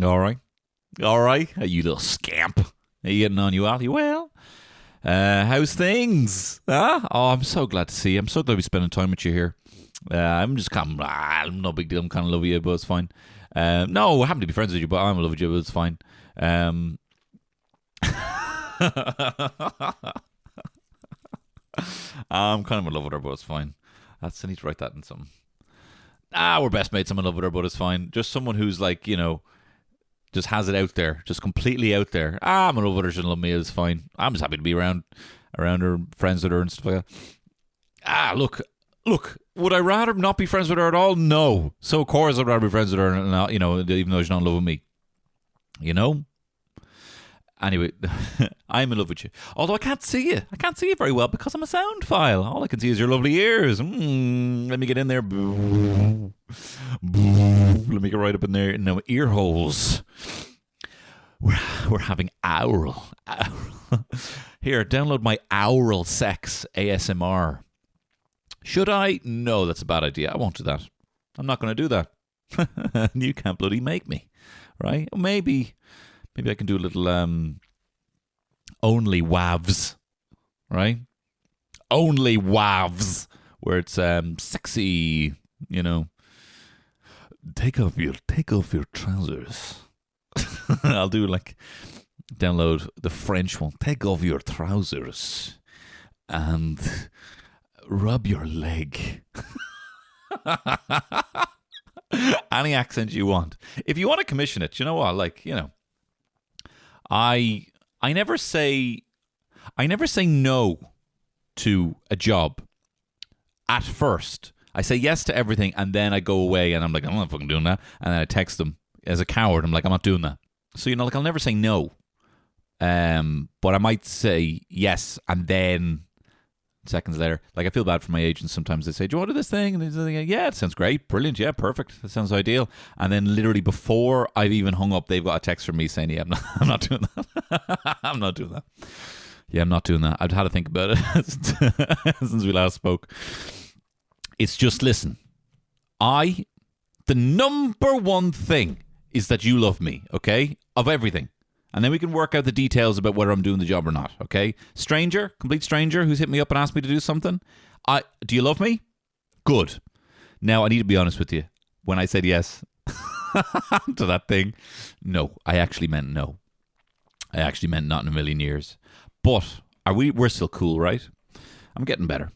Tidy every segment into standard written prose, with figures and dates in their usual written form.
All right. All right. You little scamp. Are you getting on, you Al? You well? How's things? Huh? Oh, I'm so glad to see you. I'm so glad to be spending time with you here. I'm just kind of, no big deal. I'm kind of love you, but it's fine. No, I happen to be friends with you, but I'm in love with you, but it's fine. I'm kind of in love with her, but it's fine. I need to write that in something. We're best mates. I'm in love with her, but it's fine. Just someone who's like, just has it out there, just completely out there. I'm in love with her. She doesn't love me. It's fine. I'm just happy to be around her, friends with her and stuff like that. Look. Would I rather not be friends with her at all? No. So of course I'd rather be friends with her, and not, even though she's not in love with me. Anyway, I'm in love with you. Although I can't see you. I can't see you very well because I'm a sound file. All I can see is your lovely ears. Let me get in there. Let me get right up in there. No, ear holes. We're having aural. Here, download my aural sex ASMR. Should I? No, that's a bad idea. I won't do that. I'm not going to do that. You can't bloody make me. Right? Maybe I can do a little only wavs, right? Only wavs, where it's sexy, Take off your trousers. I'll do download the French one. Take off your trousers and rub your leg. Any accent you want. If you want to commission it, you know what? I never say no to a job at first. I say yes to everything, and then I go away, and I'm like, I'm not fucking doing that. And then I text them as a coward. I'm like, I'm not doing that. So I'll never say no. But I might say yes, and then seconds later, I feel bad for my agents. Sometimes they say, "Do you want to do this thing?" And they say, "Yeah, it sounds great, brilliant, yeah, perfect. That sounds ideal." And then literally before I've even hung up, they've got a text from me saying, "Yeah, I'm not doing that. I'm not doing that. Yeah, I'm not doing that." I've had to think about it since we last spoke. It's just, listen. The number one thing is that you love me, okay? Of everything. And then we can work out the details about whether I'm doing the job or not, okay? Complete stranger who's hit me up and asked me to do something. Do you love me? Good. Now, I need to be honest with you. When I said yes to that thing, no, I actually meant no. I actually meant not in a million years. But we're still cool, right? I'm getting better.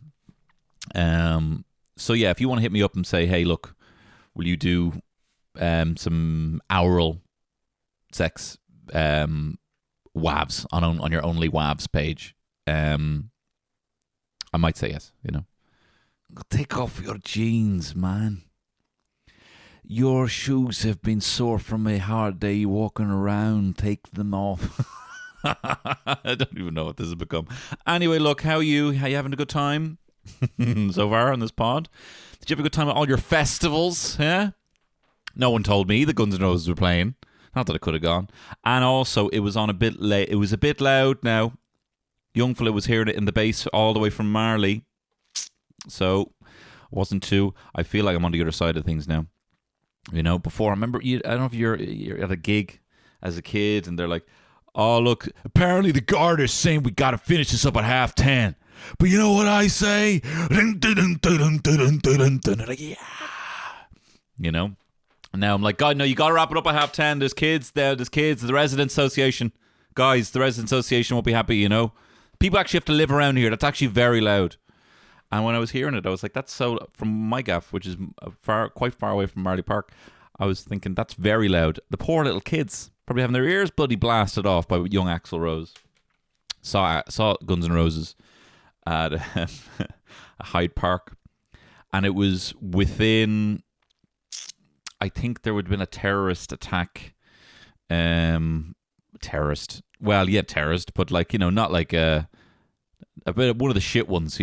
So yeah, if you want to hit me up and say, hey, look, will you do some oral sex wavs on your Only Wavs page, I might say yes. Take off your jeans, man. Your shoes have been sore from a hard day walking around. Take them off. I don't even know what this has become. Anyway, look, how are you? How you having a good time so far on this pod? Did you have a good time at all your festivals? Yeah. No one told me the Guns N' Roses were playing. Not that I could have gone. And also, it was on a bit late. It was a bit loud now. Young fella was hearing it in the bass all the way from Marley. So, wasn't too. I feel like I'm on the other side of things now. Before, I remember, I don't know if you're at a gig as a kid and they're like, oh, look, apparently the guard is saying we got to finish this up at 10:30. But you know what I say? Yeah. And now I'm like, God, no, you got to wrap it up at 10:30. There's kids there. There's kids. The resident association. Guys, the resident association won't be happy, People actually have to live around here. That's actually very loud. And when I was hearing it, I was like, that's so... From my gaff, which is quite far away from Marley Park, I was thinking, that's very loud. The poor little kids probably having their ears bloody blasted off by young Axl Rose. Saw Guns N' Roses at Hyde Park. And it was within... I think there would have been a terrorist attack. Terrorist. Well, yeah, terrorist, but not like a bit one of the shit ones,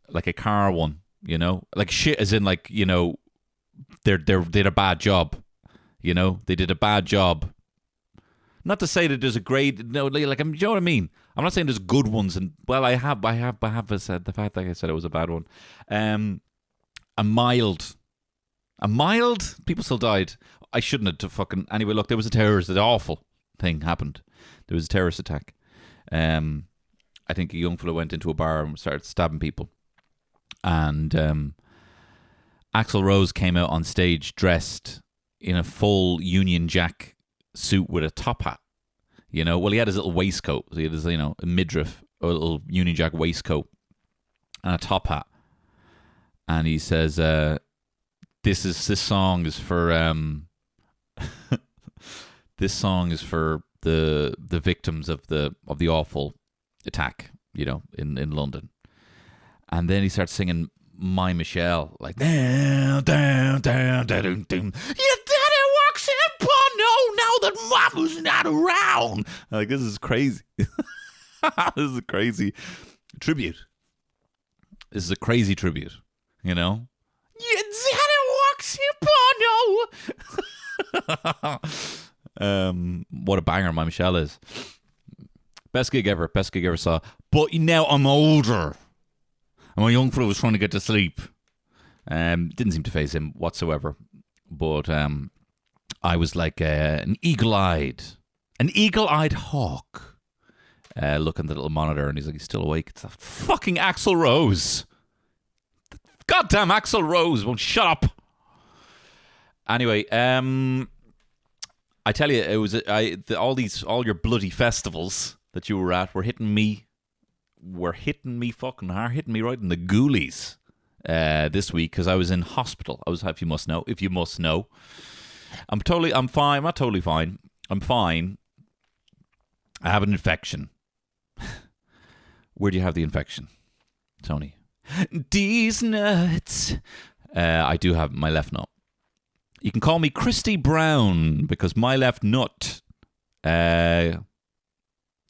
like a car one, like shit as in they did a bad job, they did a bad job. Not to say that there's a grade, no, you know what I mean? I'm not saying there's good ones, and well, I have said the fact that I said it was a bad one. A mild A mild? People still died. I shouldn't have fucking... Anyway, look, there was a terrorist... An awful thing happened. There was a terrorist attack. I think a young fellow went into a bar and started stabbing people. And Axl Rose came out on stage dressed in a full Union Jack suit with a top hat. You know, well, he had his little waistcoat. So he had his, you know, a midriff, a little Union Jack waistcoat and a top hat. And he says, this song is for this song is for the victims of the awful attack, you know, in London. And then he starts singing My Michelle, like down, down, down, down, down, down. Your daddy walks in porno now that mama's not around. Like, this is crazy. This is a crazy tribute. This is a crazy tribute, you know? Your daddy walks in porno. What a banger My Michelle is. Best gig ever saw. But now I'm older. And my young fellow was trying to get to sleep. Didn't seem to faze him whatsoever. But I was like an eagle-eyed hawk looking at the little monitor, and he's like, he's still awake. It's that fucking Axl Rose. Goddamn Axl Rose won't shut up. Anyway, I tell you, it was all your bloody festivals that you were at were hitting me fucking hard, hitting me right in the ghoulies this week because I was in hospital. If you must know. I'm fine. I'm not totally fine. I'm fine. I have an infection. Where do you have the infection, Tony? Deez nuts. I do have my left nut. You can call me Christy Brown because my left nut.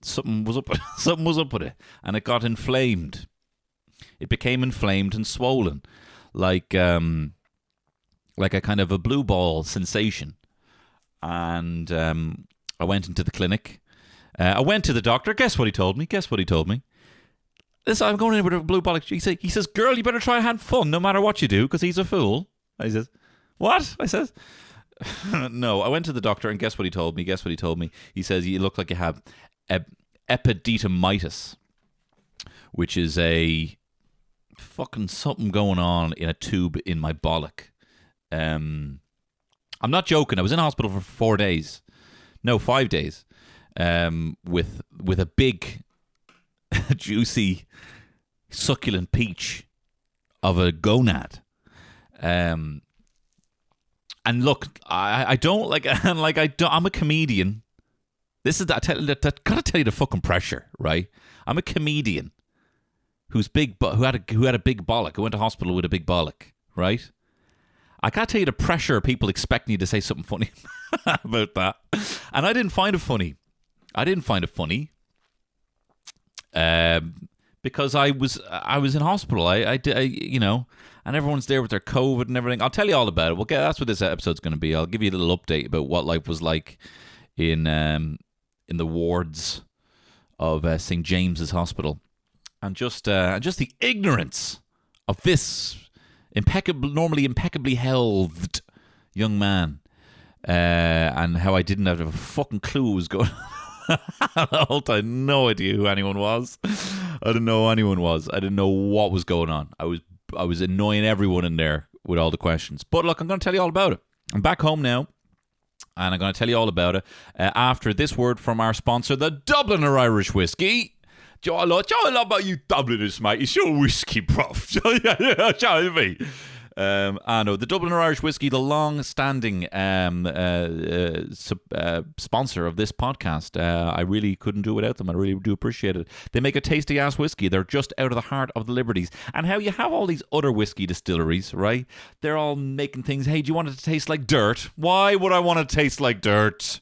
Something was up with it, and it got inflamed. It became inflamed and swollen, like a kind of a blue ball sensation. And I went into the clinic. I went to the doctor. Guess what he told me? Listen, I'm going in with a blue ball. He says, girl, you better try and have fun no matter what you do, because he's a fool. I says, what? I says, no. I went to the doctor, and guess what he told me? He says, you look like you have epididymitis, which is a fucking something going on in a tube in my bollock. I'm not joking. I was in hospital for 5 days, with a big, juicy, succulent peach of a gonad. And look, I don't like, and like I'm a comedian. This is that. Gotta tell you the fucking pressure, right? I'm a comedian who's big, who had a big bollock, who went to hospital with a big bollock, right? I gotta tell you the pressure of people expecting you to say something funny about that, and I didn't find it funny. Because I was in hospital. I you know, and everyone's there with their COVID and everything. I'll tell you all about it. That's what this episode's going to be. I'll give you a little update about what life was like in the wards of St. James's Hospital, and just the ignorance of this normally impeccably healthed young man, and how I didn't have a fucking clue what was going on. I had no idea who anyone was. I didn't know who anyone was. I didn't know what was going on. I was annoying everyone in there with all the questions. But look, I'm going to tell you all about it. I'm back home now, and I'm going to tell you all about it after this word from our sponsor, the Dubliner Irish Whiskey. Joe, I love about you Dubliners, mate. It's your whiskey, prof. Show me. I know the Dubliner Irish Whiskey, the long-standing sponsor of this podcast. I really couldn't do without them. I really do appreciate it. They make a tasty-ass whiskey. They're just out of the heart of the Liberties. And how you have all these other whiskey distilleries, right? They're all making things, hey, do you want it to taste like dirt? Why would I want it to taste like dirt?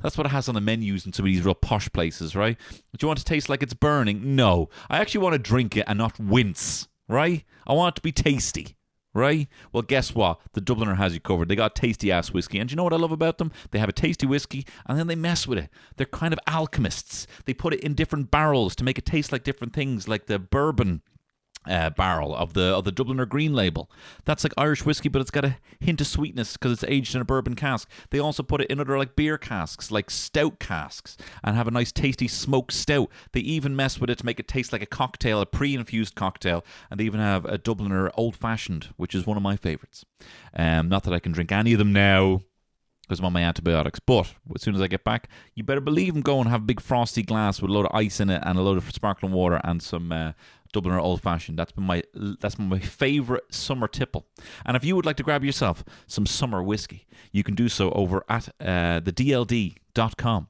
That's what it has on the menus in some of these real posh places, right? Do you want it to taste like it's burning? No. I actually want to drink it and not wince, right? I want it to be tasty. Right? Well, guess what? The Dubliner has you covered. They got tasty-ass whiskey. And do you know what I love about them? They have a tasty whiskey, and then they mess with it. They're kind of alchemists. They put it in different barrels to make it taste like different things, like the bourbon barrel of the Dubliner Green label. That's like Irish whiskey, but it's got a hint of sweetness because it's aged in a bourbon cask. They also put it in other like beer casks, like stout casks, and have a nice tasty smoked stout. They even mess with it to make it taste like a cocktail, a pre-infused cocktail, and they even have a Dubliner Old Fashioned, which is one of my favourites. Not that I can drink any of them now because I'm on my antibiotics, but as soon as I get back, you better believe I'm going to have a big frosty glass with a load of ice in it and a load of sparkling water and some Dubliner Old Fashioned. That's my favourite summer tipple. And if you would like to grab yourself some summer whiskey, you can do so over at thedld.com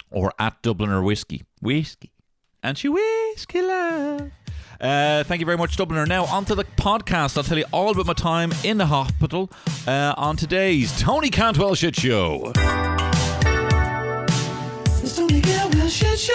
or at Dubliner Whiskey. And she whiskey love. Thank you very much, Dubliner. Now, on to the podcast. I'll tell you all about my time in the hospital on today's Tony Cantwell Shit Show. It's Tony Cantwell Shit Show.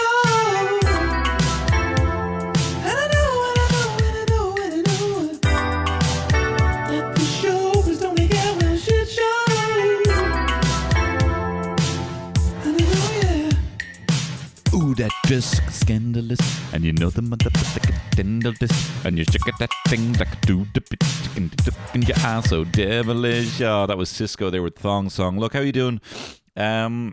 That just scandalous, and you know the motherfucking scandalous, and you check at that thing like do the bitch in your ass so devilish. Oh, that was Cisco there with Thong Song. Look, how you doing? So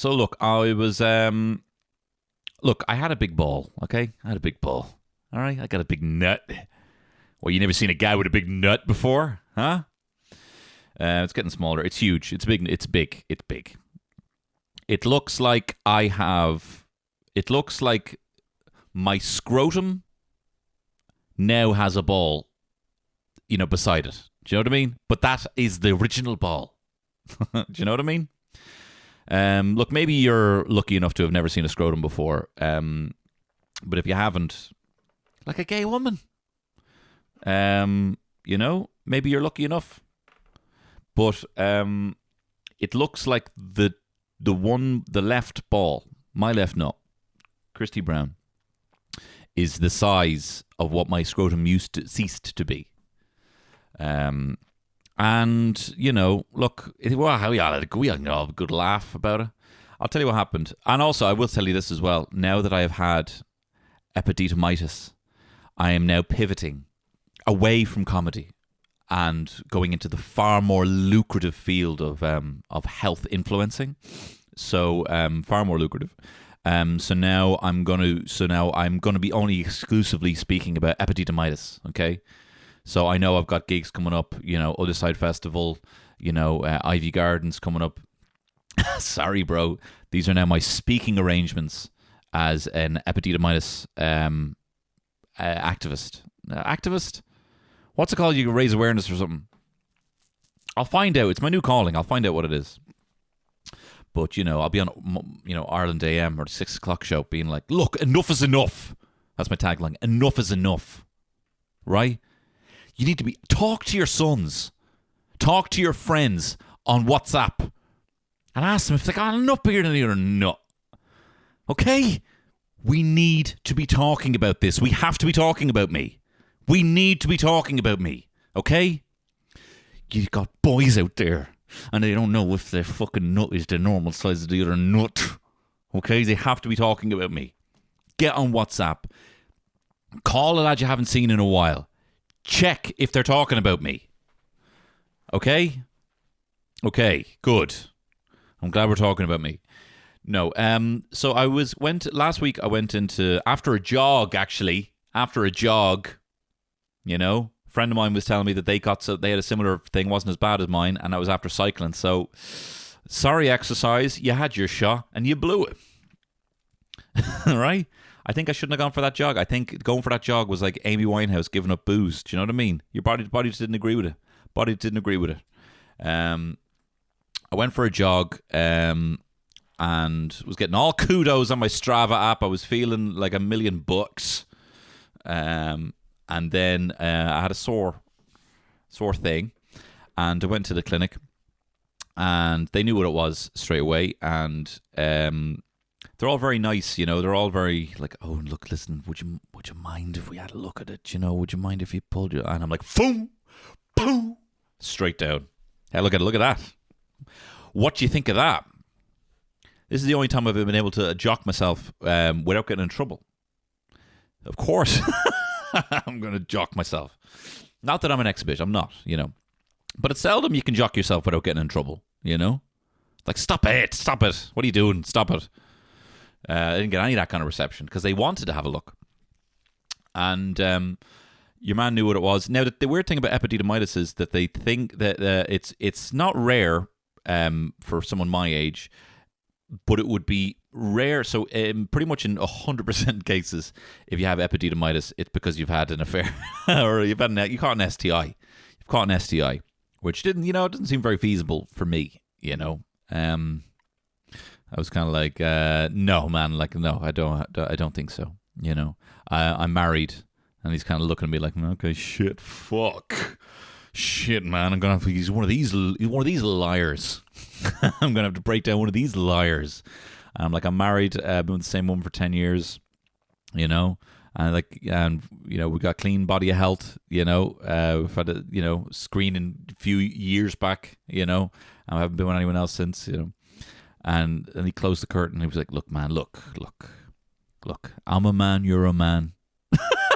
look, I was look, I had a big ball. Okay, I had a big ball. All right, I got a big nut. Well, you never seen a guy with a big nut before, huh? It's getting smaller. It's huge. It's big. It's big. It's big. It looks like I have. It looks like my scrotum now has a ball, beside it. Do you know what I mean? But that is the original ball. Do you know what I mean? Look, maybe you're lucky enough to have never seen a scrotum before. But if you haven't, like a gay woman, maybe you're lucky enough. But it looks like the left ball, my left nut, Christy Brown, is the size of what my scrotum ceased to be. And, look, we all have a good laugh about it. I'll tell you what happened. And also, I will tell you this as well. Now that I have had epididymitis, I am now pivoting away from comedy and going into the far more lucrative field of health influencing. So far more lucrative. So now I'm gonna be only exclusively speaking about epididymitis. Okay, so I know I've got gigs coming up. Other Side Festival. Ivy Gardens coming up. Sorry, bro. These are now my speaking arrangements as an epididymitis activist. Activist? What's it called? You can raise awareness for something. I'll find out. It's my new calling. I'll find out what it is. But, I'll be on, Ireland AM or the 6 o'clock show being like, look, enough is enough. That's my tagline. Enough is enough. Right? You need to talk to your sons. Talk to your friends on WhatsApp. And ask them if they got a nut bigger than you or not. Okay? We need to be talking about this. We have to be talking about me. We need to be talking about me. Okay? You got boys out there. And they don't know if their fucking nut is the normal size of the other nut. Okay? They have to be talking about me. Get on WhatsApp. Call a lad you haven't seen in a while. Check if they're talking about me. Okay? Okay, good. I'm glad we're talking about me. No, so last week I went into, after a jog, a friend of mine was telling me that they had a similar thing, wasn't as bad as mine, and that was after cycling. So, sorry exercise, you had your shot and you blew it. Right? I think I shouldn't have gone for that jog. I think going for that jog was like Amy Winehouse giving up booze. Do you know what I mean? Your body just didn't agree with it. I went for a jog and was getting all kudos on my Strava app. I was feeling like $1 million. And then I had a sore thing, and I went to the clinic, and they knew what it was straight away. And they're all very nice, They're all very like, oh, look, listen, would you mind if we had a look at it? Would you mind if you pulled your? And I'm like, boom, boom, straight down. Hey, look at that. What do you think of that? This is the only time I've been able to jock myself without getting in trouble. Of course. I'm going to jock myself. Not that I'm an ex-bitch. I'm not, But it's seldom you can jock yourself without getting in trouble, Like, stop it. What are you doing? Stop it. I didn't get any of that kind of reception because they wanted to have a look. And your man knew what it was. Now, the weird thing about epididymitis is that they think that it's not rare for someone my age, but it would be rare. So pretty much in 100% cases, if you have epididymitis, it's because you've had an affair or you caught an STI. You've caught an STI, which it doesn't seem very feasible for me, I was kind of like, no, man, like, no, I don't think so. I'm married, and he's kind of looking at me like, okay, shit, man, I'm gonna have to use one of these liars. I'm gonna have to break down one of these liars. And I'm like, I'm married, been with the same woman for 10 years, and we got clean body of health, we've had a, screening a few years back, I haven't been with anyone else since, And he closed the curtain. He was like, look, man, look. I'm a man, you're a man.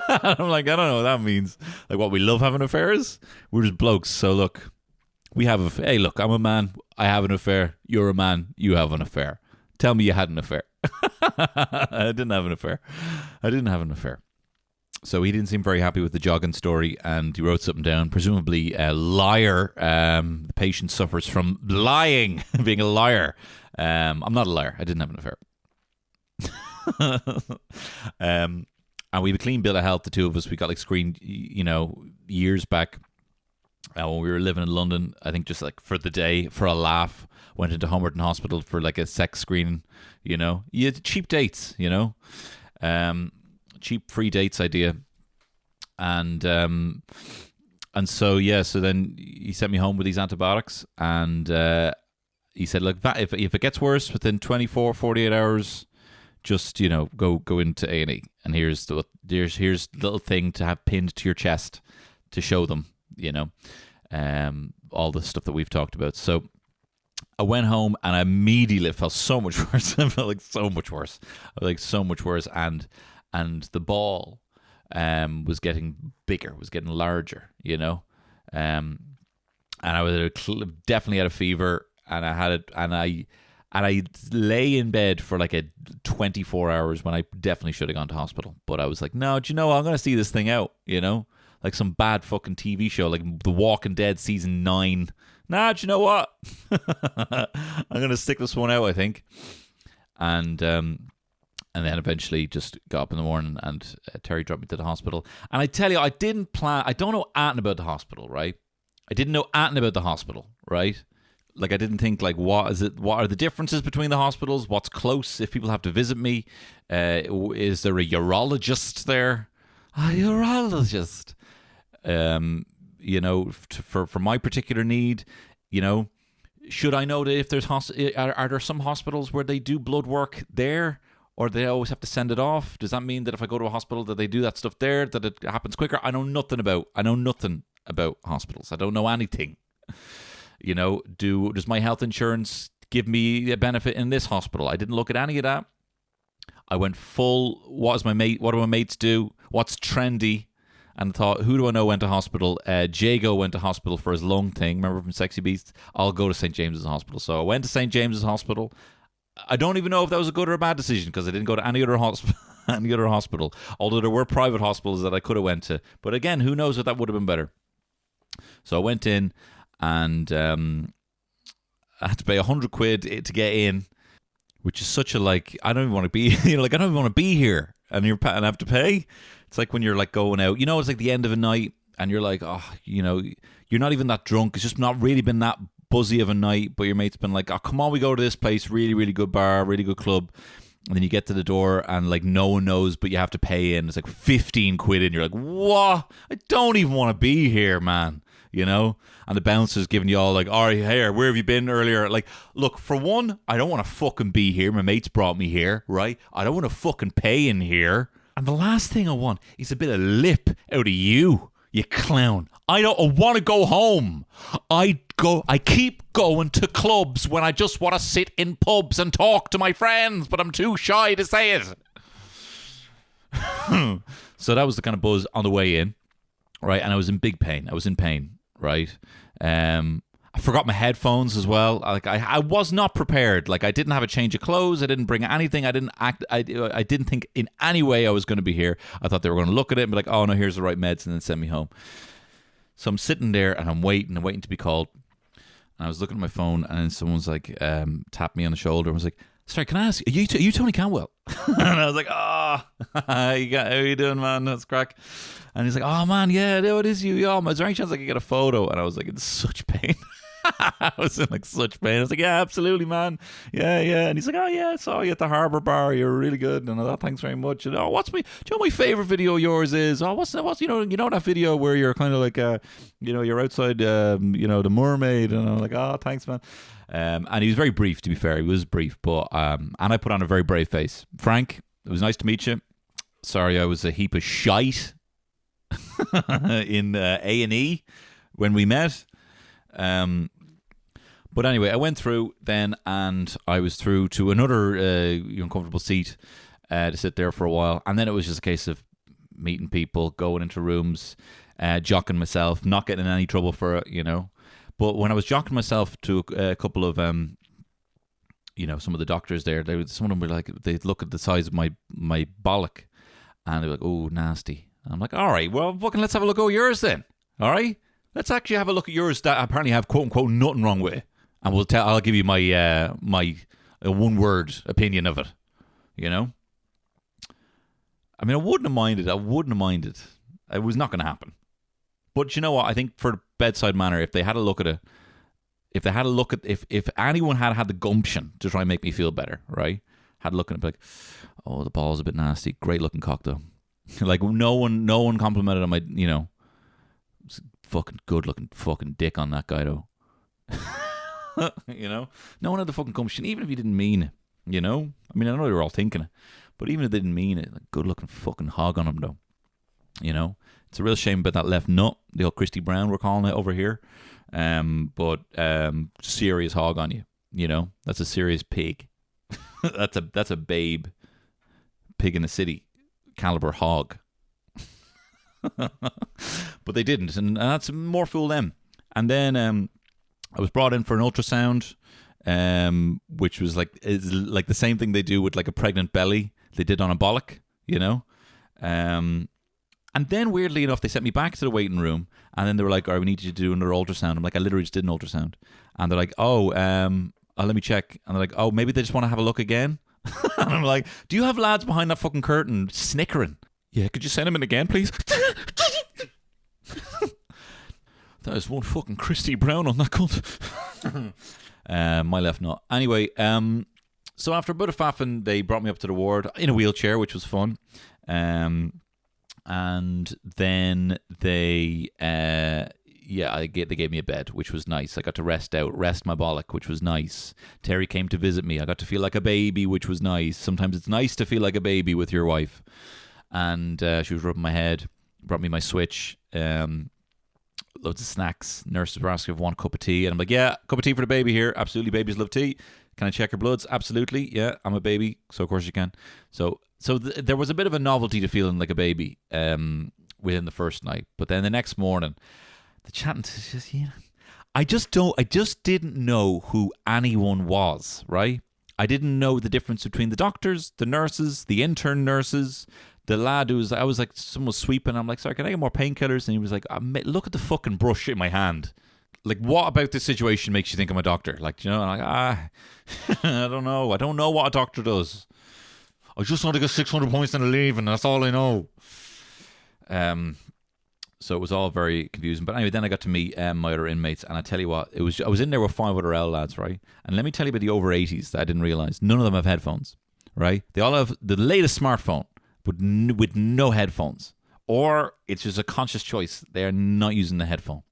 I'm like, I don't know what that means. Like, what, we love having affairs? We're just blokes. So, look, hey, look, I'm a man. I have an affair. You're a man. You have an affair. Tell me you had an affair. I didn't have an affair. So he didn't seem very happy with the jogging story, and he wrote something down. Presumably a liar. The patient suffers from lying, being a liar. I'm not a liar. I didn't have an affair. And we have a clean bill of health, the two of us. We got screened, years back when we were living in London. I think just for the day, for a laugh, went into Homerton Hospital for a sex screening. You had cheap dates. Cheap free dates idea. And so then he sent me home with these antibiotics, and he said, look, if it gets worse within 48 hours, just go into A&E, and here's the little thing to have pinned to your chest to show them all the stuff that we've talked about. So I went home, and I immediately felt so much worse. I felt so much worse, and the ball was getting bigger, was getting larger, and I was definitely had a fever, and I had it, and I lay in bed for a 24 hours when I definitely should have gone to hospital. But I was like, no, do you know what? I'm going to see this thing out, like some bad fucking TV show, like The Walking Dead season 9. Nah, do you know what? I'm going to stick this one out, I think. And then eventually just got up in the morning, and Terry dropped me to the hospital. And I tell you, I don't know anything about the hospital, right? I didn't know anything about the hospital, right? I didn't think, what is it? What are the differences between the hospitals? What's close if people have to visit me? Is there a urologist there? A urologist. For my particular need, should I know that if there's are there some hospitals where they do blood work there, or they always have to send it off? Does that mean that if I go to a hospital that they do that stuff there, that it happens quicker? I know nothing about hospitals. I don't know anything. Does my health insurance give me a benefit in this hospital? I didn't look at any of that. I went full, what do my mates do? What's trendy? And thought, who do I know went to hospital? Jago went to hospital for his lung thing. Remember from Sexy Beasts? I'll go to St. James's Hospital. So I went to St. James's Hospital. I don't even know if that was a good or a bad decision, because I didn't go to any other hospital. Although there were private hospitals that I could have went to. But again, who knows if that would have been better. So I went in, and I had to pay £100 to get in, which is such a I don't even want to be, I don't even want to be here, and I have to pay. It's like when you're going out, it's like the end of a night, and you're like, oh, you're not even that drunk. It's just not really been that buzzy of a night, but your mate's been like, oh, come on, we go to this place, really, really good bar, really good club. And then you get to the door, and no one knows, but you have to pay in. It's £15 in. You're like, what? I don't even want to be here, man. And the bouncer's giving you all all right, here, where have you been earlier? Look, for one, I don't want to fucking be here. My mates brought me here, right? I don't want to fucking pay in here. And the last thing I want is a bit of lip out of you clown. I want to go home. I keep going to clubs when I just want to sit in pubs and talk to my friends, but I'm too shy to say it. So that was the kind of buzz on the way in, right? And I was in big pain. I was in pain, right? I forgot my headphones as well. Like I was not prepared. Like I didn't have a change of clothes. I didn't bring anything. I didn't act. I didn't think in any way I was going to be here. I thought they were going to look at it and be like, "Oh no, here's the right meds," and then send me home. So I'm sitting there and I'm waiting to be called. And I was looking at my phone, and then someone's like, tapped me on the shoulder and was like, "Sorry, can I ask you? Are you Tony Cantwell?" And I was like, "Oh, how you doing, man? That's crack." And he's like, "Oh man, yeah, it is you. Yeah, is there any chance I could get a photo?" And I was like, in such pain. I was in like such pain. I was like, "Yeah, absolutely, man. Yeah." And he's like, "Oh yeah, I saw you at the Harbour Bar. You're really good." And I thought, "Thanks very much." And do you know what my favorite video of yours is? Oh, what's you know that video where you're kind of like you're outside the mermaid, and I'm like, "Oh, thanks, man." And he was very brief, to be fair. He was brief, but and I put on a very brave face. "Frank, it was nice to meet you. Sorry, I was a heap of shite in A&E when we met." But anyway, I went through then, and I was through to another uncomfortable seat to sit there for a while. And then it was just a case of meeting people, going into rooms, jocking myself, not getting in any trouble for it, But when I was jocking myself to a couple of, some of the doctors there, some of them were like, they'd look at the size of my bollock, and they were like, "Oh, nasty." And I'm like, "All right, well, fucking let's have a look at yours then. All right? Let's actually have a look at yours that I apparently have, quote unquote, nothing wrong with it. And I'll give you my my one word opinion of it. I mean, I wouldn't have minded. It was not going to happen. But you know what? I think for bedside manner, if they had a look at it, if anyone had the gumption to try and make me feel better, right? Had a look at it, like, "Oh, the ball's a bit nasty. Great looking cock though." Like no one complimented on my, fucking good looking fucking dick on that guy though. No one had the fucking gumption, even if he didn't mean it. I mean, I know they were all thinking it, but even if they didn't mean it, like, good looking fucking hog on him though. It's a real shame about that left nut, the old Christy Brown we're calling it over here. But serious hog on you. That's a serious pig. that's a babe pig in the city caliber hog. But they didn't, and that's more fool them. And then I was brought in for an ultrasound, which was is like the same thing they do with like a pregnant belly. They did on a bollock, And then weirdly enough, they sent me back to the waiting room, and then they were like, "All right, we need you to do another ultrasound." I'm like, "I literally just did an ultrasound." And they're like, "Oh, let me check." And they're like, "Oh, maybe they just want to have a look again." And I'm like, "Do you have lads behind that fucking curtain snickering?" "Yeah, could you send them in again, please?" That is one fucking Christy Brown on that cunt. My left nut. Anyway, so after a bit of faffing, they brought me up to the ward in a wheelchair, which was fun. And then they gave me a bed, which was nice. I got to rest my bollock, which was nice. Terry came to visit me. I got to feel like a baby, which was nice. Sometimes it's nice to feel like a baby with your wife. And she was rubbing my head, brought me my switch, loads of snacks. Nurses were asking if I want a cup of tea, and I'm like, "Yeah, cup of tea for the baby here. Absolutely, babies love tea. Can I check her bloods? Absolutely. Yeah, I'm a baby, so of course you can." So there was a bit of a novelty to feeling like a baby within the first night, but then the next morning, the chatting to just I just didn't know who anyone was, right? I didn't know the difference between the doctors, the nurses, the intern nurses. The lad I was like, someone was sweeping. I'm like, "Sorry, can I get more painkillers?" And he was like, "Look at the fucking brush in my hand. Like, what about this situation makes you think I'm a doctor?" Like, I'm like, I don't know. I don't know what a doctor does. I just want to get 600 points and leave, and that's all I know. So it was all very confusing. But anyway, then I got to meet my other inmates, and I tell you what, I was in there with 5 other L lads, right? And let me tell you about the over 80s that I didn't realize. None of them have headphones, right? They all have the latest smartphone, but with no headphones, or it's just a conscious choice. They are not using the headphone.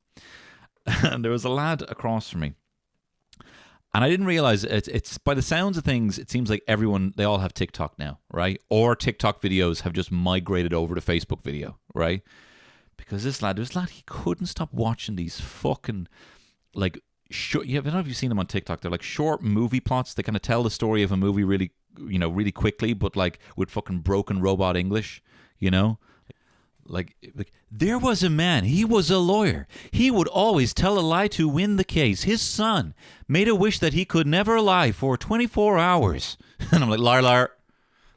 And there was a lad across from me, and I didn't realize it's by the sounds of things, it seems like they all have TikTok now, right? Or TikTok videos have just migrated over to Facebook video, right? Because this lad, he couldn't stop watching these fucking like short. I don't know if you've seen them on TikTok. They're like short movie plots. They kind of tell the story of a movie really quickly, but like with fucking broken robot English, Like, there was a man, he was a lawyer. He would always tell a lie to win the case. His son made a wish that he could never lie for 24 hours. And I'm like, liar, liar.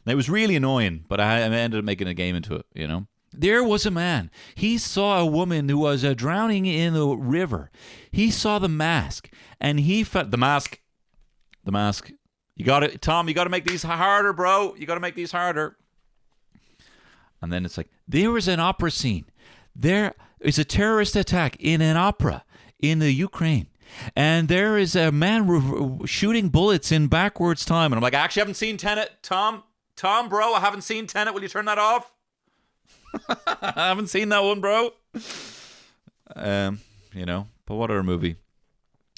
And it was really annoying, but I ended up making a game into it, you know. There was a man. He saw a woman who was drowning in the river. He saw the mask, and he felt the mask. The mask. You got it, Tom. You got to make these harder, bro. You got to make these harder. And then it's like, there was an opera scene. There is a terrorist attack in an opera in the Ukraine. And there is a man shooting bullets in backwards time. And I'm like, I actually haven't seen Tenet. Tom, bro, I haven't seen Tenet. Will you turn that off? I haven't seen that one, bro. You know, but what other movie?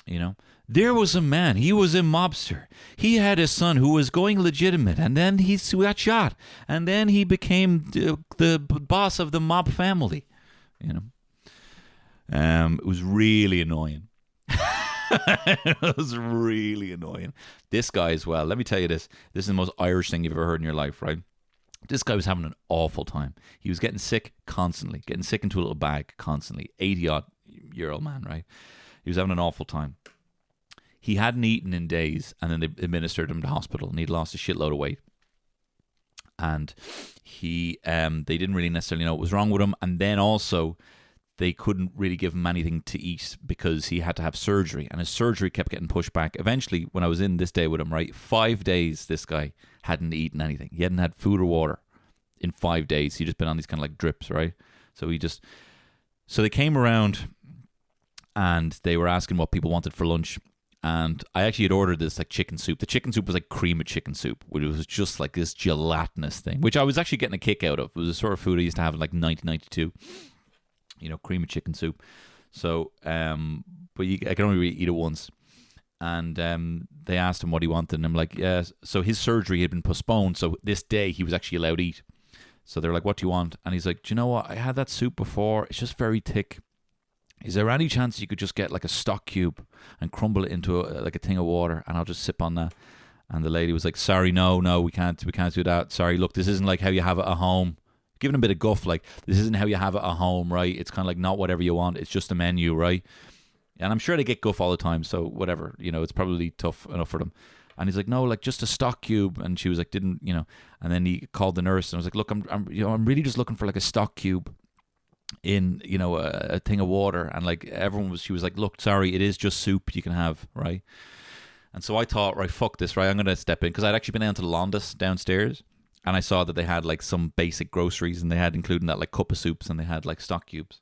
You know, there was a man. He was a mobster. He had a son who was going legitimate, and then he got shot, and then he became the boss of the mob family. You know, it was really annoying. It was really annoying. This guy as well. Let me tell you this. This is the most Irish thing you've ever heard in your life, right? This guy was having an awful time. He was getting sick constantly, getting sick into a little bag constantly. 80-odd-year-old man, right? He was having an awful time. He hadn't eaten in days, and then they administered him to hospital, and he'd lost a shitload of weight. And they didn't really necessarily know what was wrong with him. And then also, they couldn't really give him anything to eat because he had to have surgery, and his surgery kept getting pushed back. Eventually, when I was in this day with him, right, 5 days, this guy hadn't eaten anything. He hadn't had food or water in 5 days. He'd just been on these kind of like drips, right? So they came around, and they were asking what people wanted for lunch. And I actually had ordered this like chicken soup. The chicken soup was like cream of chicken soup, which was just like this gelatinous thing, which I was actually getting a kick out of. It was the sort of food I used to have in like 1992. You know, cream of chicken soup. So, but I can only really eat it once. And they asked him what he wanted, and I'm like, yeah. So his surgery had been postponed, so this day he was actually allowed to eat. So they're like, what do you want? And he's like, do you know what? I had that soup before. It's just very thick. Is there any chance you could just get like a stock cube and crumble it into like a thing of water, and I'll just sip on that? And the lady was like, sorry, no, we can't do that. Sorry, look, this isn't like how you have it at home. Giving him a bit of guff, like, this isn't how you have it at home, right? It's kind of like not whatever you want. It's just a menu, right? And I'm sure they get guff all the time, so whatever. You know, it's probably tough enough for them. And he's like, no, like just a stock cube. And she was like, didn't, you know. And then he called the nurse and was like, look, I'm really just looking for like a stock cube in, you know, a thing of water. And like she was like, look, sorry, it is just soup you can have, right? And so I thought, right, fuck this, right? I'm going to step in, because I'd actually been down to the Londis downstairs. And I saw that they had like some basic groceries, and they had including that like cup of soups, and they had like stock cubes.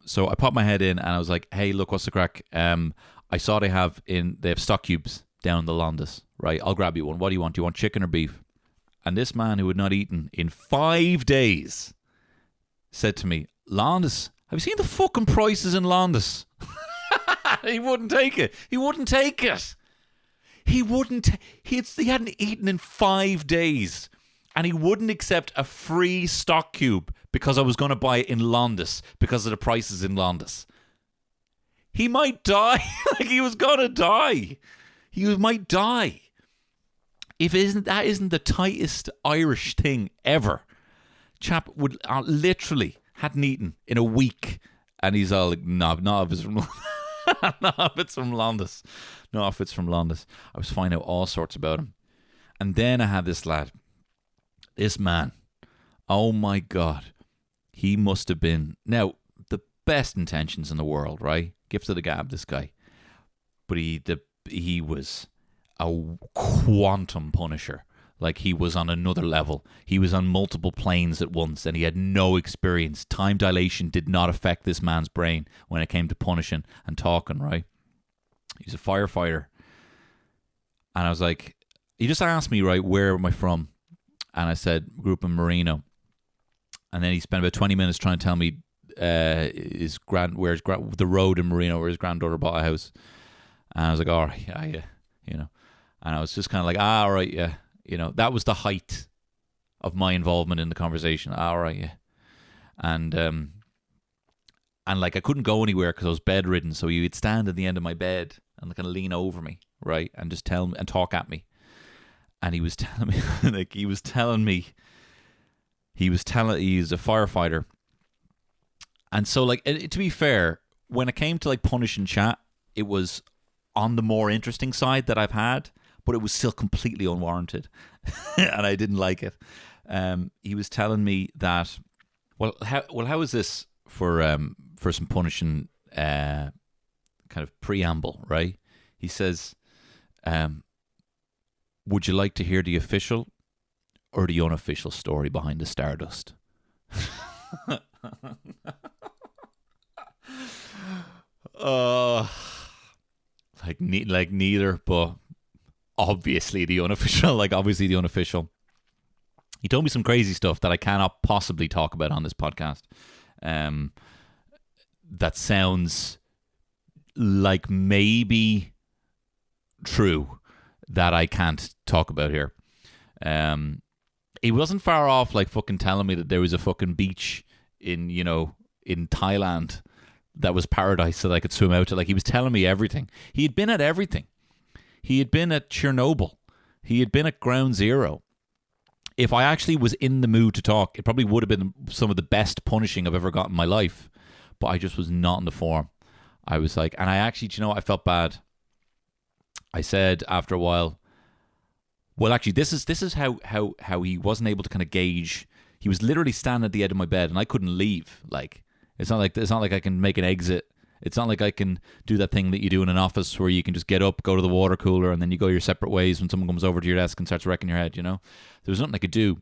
So I popped my head in, and I was like, hey, look, what's the crack? I saw they have stock cubes down in the Londis, right? I'll grab you one. What do you want? Do you want chicken or beef? And this man who had not eaten in 5 days said to me, Londis, have you seen the fucking prices in Londis? He wouldn't take it. He hadn't eaten in 5 days. And he wouldn't accept a free stock cube because I was going to buy it in Londis because of the prices in Londis. He might die. Like, he was going to die. He might die. If that isn't the tightest Irish thing ever. Chap would literally hadn't eaten in a week, and he's all like, no, if it's from Londis. No, if it's from Londis. I was finding out all sorts about him. And then I had this lad. This man, oh my God, he must have been, now, the best intentions in the world, right? Gift of the gab, this guy. But he was a quantum punisher. Like, he was on another level. He was on multiple planes at once, and he had no experience. Time dilation did not affect this man's brain when it came to punishing and talking, right? He's a firefighter. And I was like, he just asked me, right, where am I from? And I said, grew up in Marino. And then he spent about 20 minutes trying to tell me the road in Marino where his granddaughter bought a house. And I was like, all right, yeah, you know. And I was just kind of like, all right, yeah. You know, that was the height of my involvement in the conversation. All right, yeah. And like, I couldn't go anywhere because I was bedridden. So he would stand at the end of my bed and kind of lean over me, right? And just tell me and talk at me. And he was telling me, he's a firefighter, And so, like, to be fair, when it came to like punish and chat, it was on the more interesting side that I've had, but it was still completely unwarranted, and I didn't like it. He was telling me that, how is this for some punishing kind of preamble, right? He says, "Would you like to hear the official or the unofficial story behind the Stardust?" Like neither, but obviously the unofficial. Like obviously the unofficial. He told me some crazy stuff that I cannot possibly talk about on this podcast. That sounds like maybe true that I can't talk about here. He wasn't far off, like fucking telling me that there was a fucking beach in Thailand that was paradise that I could swim out to. Like, he was telling me everything. He had been at everything. He had been at Chernobyl. He had been at Ground Zero. If I actually was in the mood to talk, it probably would have been some of the best punishing I've ever got in my life. But I just was not in the form. I was like, and I actually, I felt bad. I said after a while, well, actually, this is how he wasn't able to kind of gauge. He was literally standing at the edge of my bed, and I couldn't leave. Like, it's not like I can make an exit. It's not like I can do that thing that you do in an office where you can just get up, go to the water cooler, and then you go your separate ways when someone comes over to your desk and starts wrecking your head. There was nothing I could do,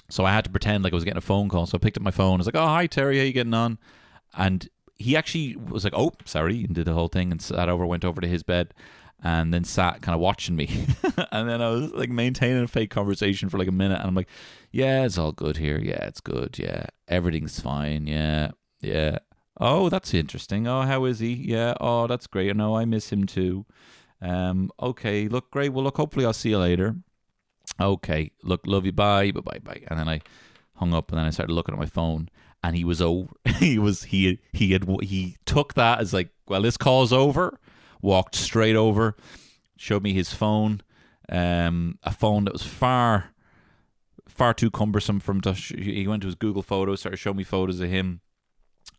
so I had to pretend like I was getting a phone call. So I picked up my phone. I was like, "Oh, hi Terry, how you getting on?" And he actually was like, "Oh, sorry," and did the whole thing and went over to his bed. And then sat kind of watching me. And then I was like maintaining a fake conversation for like a minute. And I'm like, "Yeah, it's all good here. Yeah, it's good. Yeah, everything's fine. Yeah, yeah. Oh, that's interesting. Oh, how is he? Yeah. Oh, that's great. No, I miss him too. Okay, look, great. Well, look, hopefully I'll see you later. Okay, look, love you. Bye, bye, bye. And then I hung up and then I started looking at my phone. And he was over. He took that as like, well, this call's over. Walked straight over, showed me his phone, a phone that was far too cumbersome for him to. He went to his Google Photos, started showing me photos of him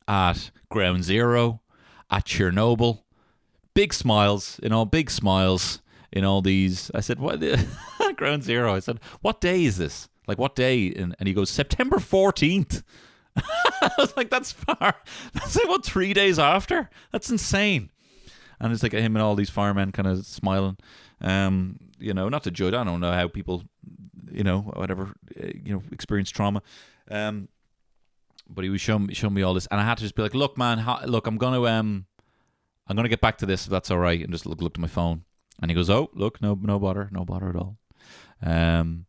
at Ground Zero, at Chernobyl. Big smiles in all these. I said, "What? Ground Zero?" I said, "What day is this? Like, what day?" And he goes, "September 14th." I was like, "That's far. That's like, what, 3 days after? That's insane." And it's like him and all these firemen kind of smiling. Not to judge. I don't know how people, experience trauma. But he was showing me all this, and I had to just be like, "Look, man, look, I'm gonna get back to this if that's all right." And just looked at my phone, and he goes, "Oh, look, no bother at all. I'm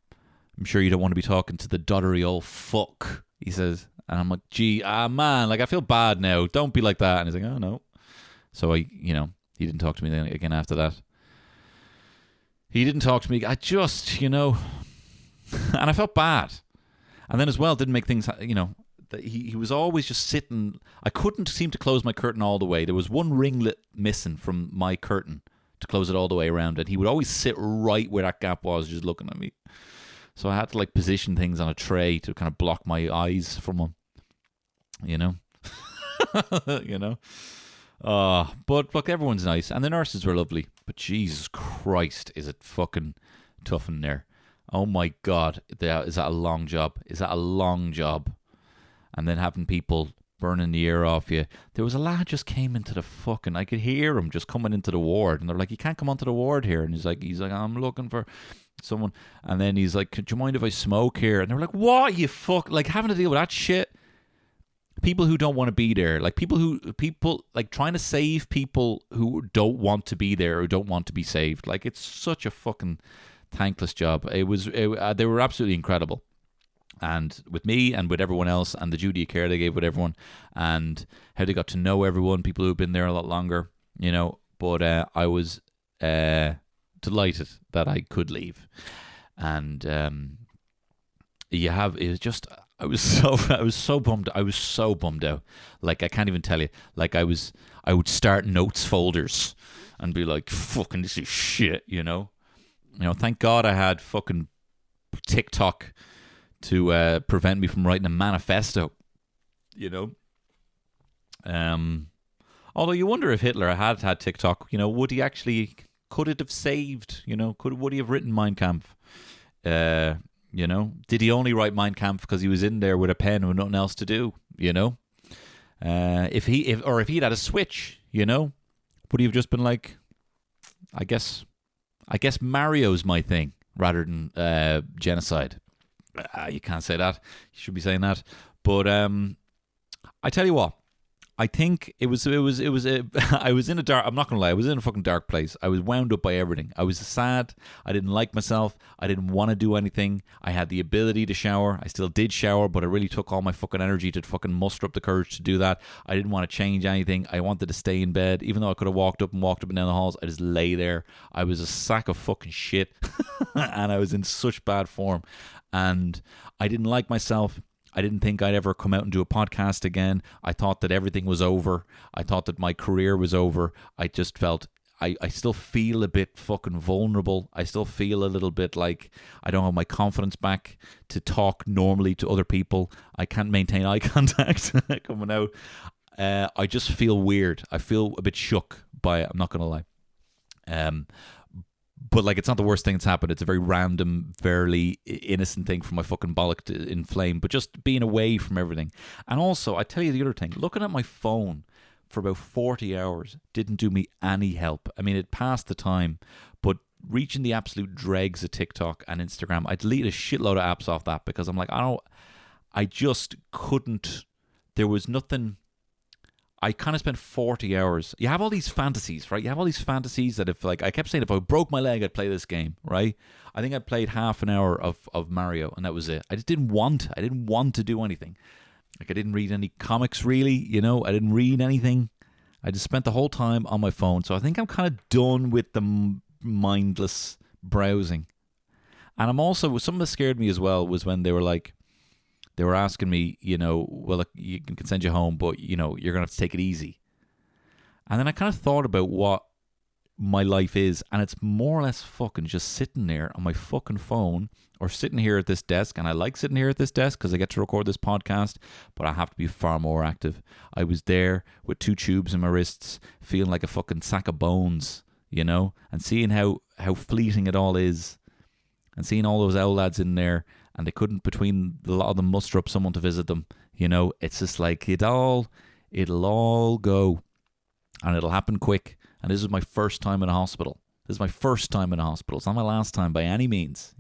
sure you don't want to be talking to the doddery old fuck," he says, and I'm like, "Gee, man, like I feel bad now. Don't be like that." And he's like, "Oh no." So he didn't talk to me then again after that. He didn't talk to me. I just, and I felt bad. And then as well, didn't make things, that he was always just sitting. I couldn't seem to close my curtain all the way. There was one ringlet missing from my curtain to close it all the way around. And he would always sit right where that gap was, just looking at me. So I had to like position things on a tray to kind of block my eyes from him. But look, everyone's nice, and the nurses were lovely. But Jesus Christ, is it fucking tough in there? Oh my God, is that a long job? And then having people burning the ear off you. There was a lad just came into the fucking. I could hear him just coming into the ward, and they're like, "You can't come onto the ward here." And he's like, "I'm looking for someone." And then he's like, "Do you mind if I smoke here?" And they're like, "What, you fuck?" Like having to deal with that shit. People who don't want to be there, like people like trying to save people who don't want to be there or don't want to be saved. Like, it's such a fucking thankless job. They were absolutely incredible, and with me and with everyone else, and the duty of care they gave with everyone, and how they got to know everyone. People who've been there a lot longer, But I was delighted that I could leave, and it was just. I was so bummed. I was so bummed out. Like, I can't even tell you. Like, I would start notes folders and be like, "Fucking this is shit," Thank God I had fucking TikTok to prevent me from writing a manifesto. Although you wonder if Hitler had had TikTok, would he actually, could it have saved, would he have written Mein Kampf? Did he only write Mein Kampf because he was in there with a pen with nothing else to do, if he'd had a switch, would he have just been like, I guess Mario's my thing rather than genocide? You can't say that. You should be saying that. But I tell you what, I think I was in a dark, I'm not going to lie, I was in a fucking dark place. I was wound up by everything. I was sad. I didn't like myself. I didn't want to do anything. I had the ability to shower. I still did shower, but it really took all my fucking energy to fucking muster up the courage to do that. I didn't want to change anything. I wanted to stay in bed. Even though I could have walked up and down the halls, I just lay there. I was a sack of fucking shit. And I was in such bad form. And I didn't like myself. I didn't think I'd ever come out and do a podcast again. I thought that everything was over. I thought that my career was over. I just felt, I still feel a bit fucking vulnerable. I still feel a little bit like I don't have my confidence back to talk normally to other people. I can't maintain eye contact coming out. I just feel weird. I feel a bit shook by it. I'm not going to lie. But like, it's not the worst thing that's happened. It's a very random, fairly innocent thing for my fucking bollock to inflame. But just being away from everything. And also, I tell you the other thing. Looking at my phone for about 40 hours didn't do me any help. I mean, it passed the time. But reaching the absolute dregs of TikTok and Instagram, I deleted a shitload of apps off that because I'm like, I just couldn't. There was nothing. I kind of spent 40 hours. You have all these fantasies, right? You have all these fantasies that if, like, I kept saying if I broke my leg, I'd play this game, right? I think I played half an hour of Mario, and that was it. I just didn't want to do anything. Like, I didn't read any comics, really, I didn't read anything. I just spent the whole time on my phone. So I think I'm kind of done with the mindless browsing. And I'm also, something that scared me as well was when they were asking me, well, look, you can send you home, but, you're going to have to take it easy. And then I kind of thought about what my life is, and it's more or less fucking just sitting there on my fucking phone or sitting here at this desk. And I like sitting here at this desk because I get to record this podcast, but I have to be far more active. I was there with 2 tubes in my wrists, feeling like a fucking sack of bones, and seeing how fleeting it all is, and seeing all those owl lads in there. And they couldn't, between a lot of them, muster up someone to visit them. It's just like it'll all go, and it'll happen quick. And this is my first time in a hospital. It's not my last time by any means,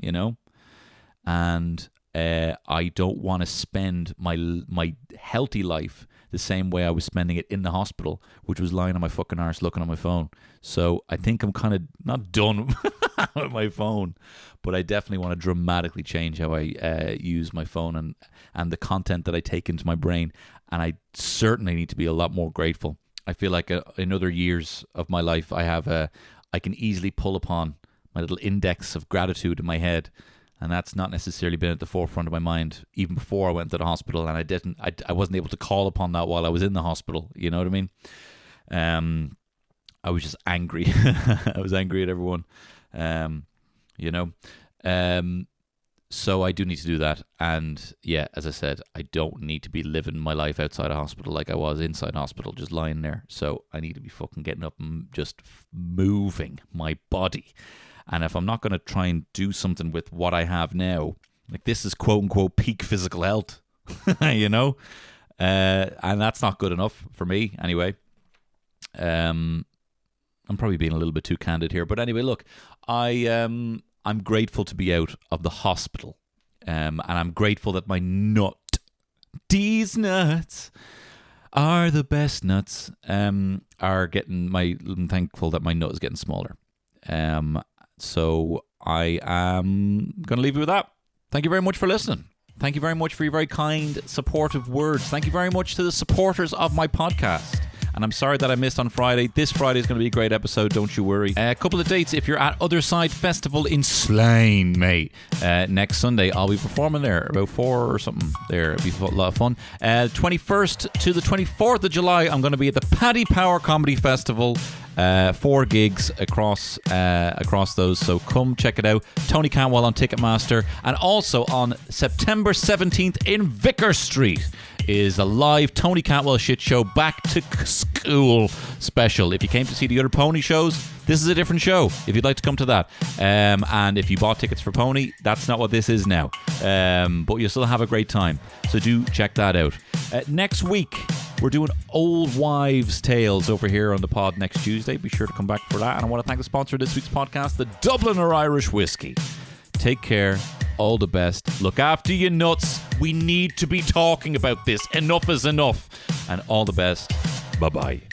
And I don't want to spend my healthy life the same way I was spending it in the hospital, which was lying on my fucking arse looking at my phone. So I think I'm kind of not done with my phone, but I definitely want to dramatically change how I use my phone and the content that I take into my brain. And I certainly need to be a lot more grateful. I feel like in other years of my life, I can easily pull upon my little index of gratitude in my head. And that's not necessarily been at the forefront of my mind even before I went to the hospital. And I wasn't able to call upon that while I was in the hospital. You know what I mean? I was just angry. I was angry at everyone. So I do need to do that. And yeah, as I said, I don't need to be living my life outside a hospital like I was inside hospital, just lying there. So I need to be fucking getting up and just moving my body. And if I'm not going to try and do something with what I have now, like this is quote unquote peak physical health, and that's not good enough for me anyway. I'm probably being a little bit too candid here, but anyway, look, I'm grateful to be out of the hospital, and I'm grateful that my Deez nuts are the best nuts. I'm thankful that my nut is getting smaller. So I am going to leave you with that. Thank you very much for listening. Thank you very much for your very kind, supportive words. Thank you very much to the supporters of my podcast. And I'm sorry that I missed on Friday. This Friday is going to be a great episode, don't you worry. A couple of dates if you're at Other Side Festival in Slane, mate. Next Sunday, I'll be performing there, about 4 or something there. It'll be a lot of fun. 21st to the 24th of July, I'm going to be at the Paddy Power Comedy Festival. 4 gigs across those, so come check it out. Tony Cantwell on Ticketmaster, and also on September 17th in Vicar Street is a live Tony Cantwell shit show back to school special. If you came to see the other Pony shows, this is a different show if you'd like to come to that. And if you bought tickets for Pony, that's not what this is now. But you'll still have a great time. So do check that out. Next week, we're doing Old Wives' Tales over here on the pod next Tuesday. Be sure to come back for that. And I want to thank the sponsor of this week's podcast, the Dubliner Irish Whiskey. Take care. All the best. Look after your nuts. We need to be talking about this. Enough is enough. And all the best. Bye-bye.